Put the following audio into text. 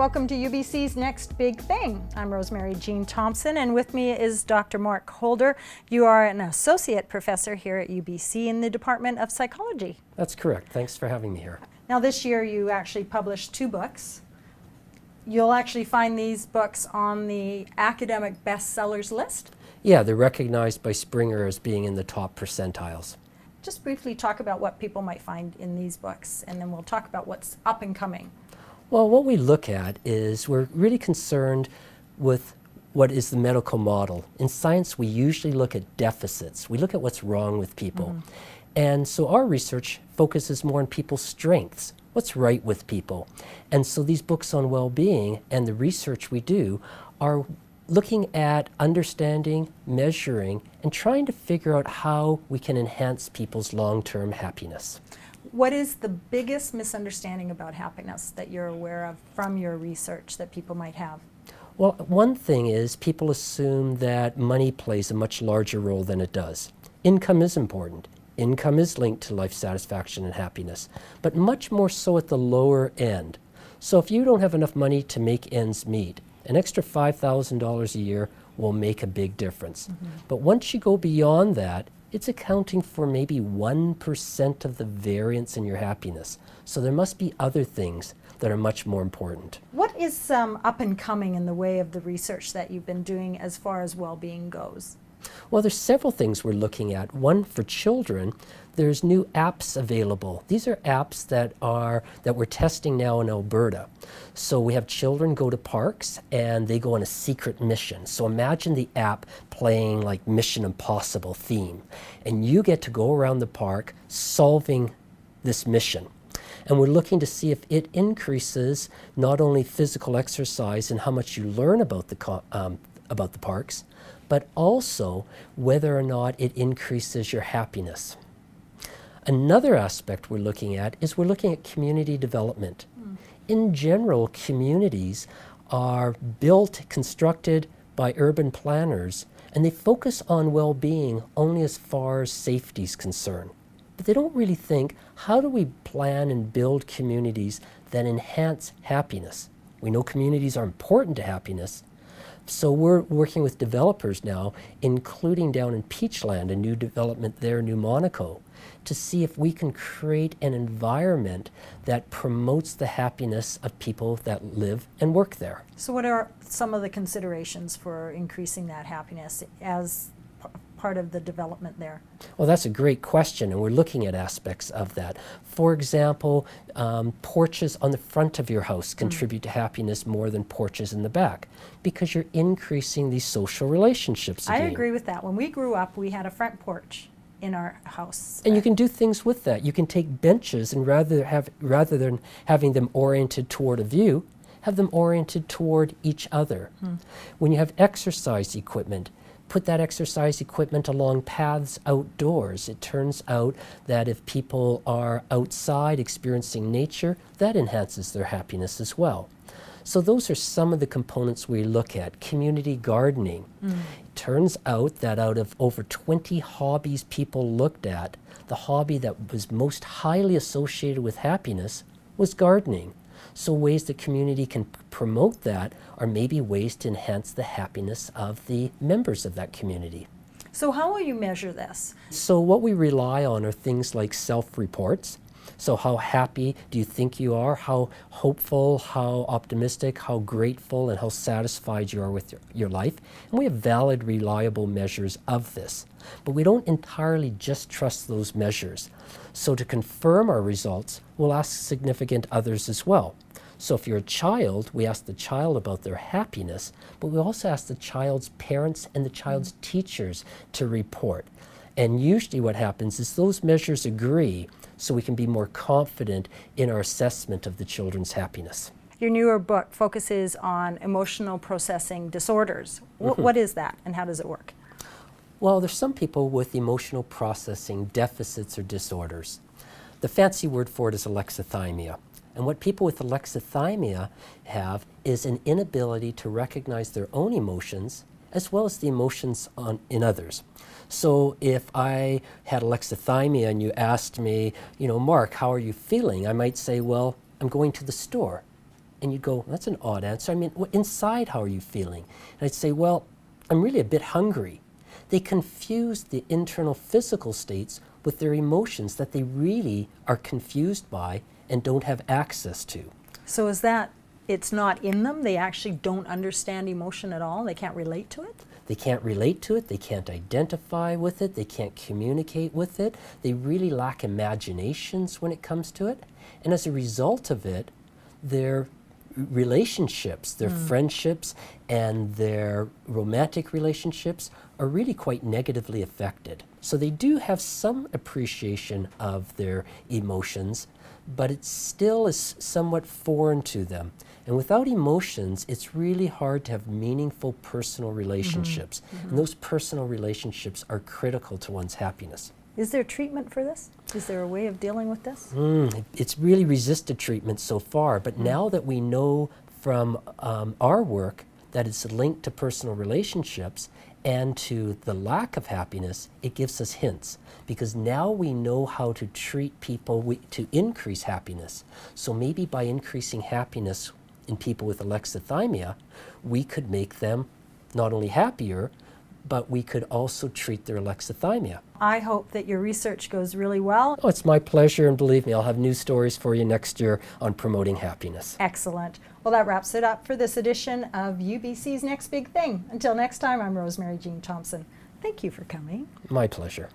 Welcome to UBC's Next Big Thing. I'm Rosemary Jean Thompson, and with me is Dr. Mark Holder. You are an associate professor here at UBC in the Department of Psychology. That's correct. Thanks for having me here. Now this year you actually published 2 books. You'll actually find these books on the academic bestsellers list. Yeah, they're recognized by Springer as being in the top percentiles. Just briefly talk about what people might find in these books, and then we'll talk about what's up and coming. Well, what we look at is we're really concerned with what is the medical model. In science, we usually look at deficits. We look at what's wrong with people. And so our research focuses more on people's strengths, what's right with people. And so these books on well-being and the research we do are looking at understanding, measuring, and trying to figure out how we can enhance people's long-term happiness. What is the biggest misunderstanding about happiness that you're aware of from your research that people might have? Well, one thing is people assume that money plays a much larger role than it does. Income is important. Income is linked to life satisfaction and happiness, but much more so at the lower end. So if you don't have enough money to make ends meet, an extra $5,000 a year will make a big difference. But once you go beyond that, it's accounting for maybe 1% of the variance in your happiness. So there must be other things that are much more important. What is up and coming in the way of the research that you've been doing as far as well-being goes? Well, there's several things we're looking at. One, for children, there's new apps available. These are apps that we're testing now in Alberta. So we have children go to parks and they go on a secret mission. So imagine the app playing like Mission Impossible theme. And you get to go around the park solving this mission. And we're looking to see if it increases not only physical exercise and how much you learn about the parks, but also whether or not it increases your happiness. Another aspect we're looking at is we're looking at community development. In general, communities are built, constructed by urban planners, and they focus on well-being only as far as safety is concerned. But they don't really think, how do we plan and build communities that enhance happiness? We know communities are important to happiness. So we're working with developers now, including down in Peachland, a new development there, New Monaco, to see if we can create an environment that promotes the happiness of people that live and work there. So what are some of the considerations for increasing that happiness as part of the development there? Well, that's a great question, and we're looking at aspects of that. For example, porches on the front of your house contribute to happiness more than porches in the back because you're increasing these social relationships again. I agree with that. When we grew up, we had a front porch in our house. And you can do things with that. You can take benches and rather than having them oriented toward a view, have them oriented toward each other. When you have exercise equipment, put that exercise equipment along paths outdoors. It turns out that if people are outside experiencing nature, that enhances their happiness as well. So those are some of the components we look at. Community gardening. It turns out that out of over 20 hobbies people looked at, the hobby that was most highly associated with happiness was gardening. So ways the community can promote that are maybe ways to enhance the happiness of the members of that community. So how will you measure this? So what we rely on are things like self-reports. So how happy do you think you are? How hopeful, how optimistic, how grateful, and how satisfied you are with your life? And we have valid, reliable measures of this. But we don't entirely just trust those measures. So to confirm our results, we'll ask significant others as well. So if you're a child, we ask the child about their happiness, but we also ask the child's parents and the child's teachers to report. And usually what happens is those measures agree, so we can be more confident in our assessment of the children's happiness. Your newer book focuses on emotional processing disorders. What is that, and how does it work? Well, there's some people with emotional processing deficits or disorders. The fancy word for it is alexithymia. And what people with alexithymia have is an inability to recognize their own emotions as well as the emotions in others. So if I had alexithymia and you asked me, Mark, how are you feeling? I might say, well, I'm going to the store. And you'd go, that's an odd answer. I mean, inside, how are you feeling? And I'd say, well, I'm really a bit hungry. They confuse the internal physical states with their emotions that they really are confused by and don't have access to. So is that it's not in them? They actually don't understand emotion at all? They can't relate to it? They can't relate to it, they can't identify with it, they can't communicate with it. They really lack imaginations when it comes to it. And as a result of it, their relationships, their friendships, and their romantic relationships are really quite negatively affected. So they do have some appreciation of their emotions, but it still is somewhat foreign to them. And without emotions, it's really hard to have meaningful personal relationships. And those personal relationships are critical to one's happiness. Is there treatment for this? Is there a way of dealing with this? It's really resisted treatment so far, but now that we know from our work that it's linked to personal relationships and to the lack of happiness, it gives us hints, because now we know how to treat people to increase happiness. So maybe by increasing happiness in people with alexithymia, we could make them not only happier, but we could also treat their alexithymia. I hope that your research goes really well. Oh, it's my pleasure, and believe me, I'll have new stories for you next year on promoting happiness. Excellent. Well, that wraps it up for this edition of UBC's Next Big Thing. Until next time, I'm Rosemary Jean Thompson. Thank you for coming. My pleasure.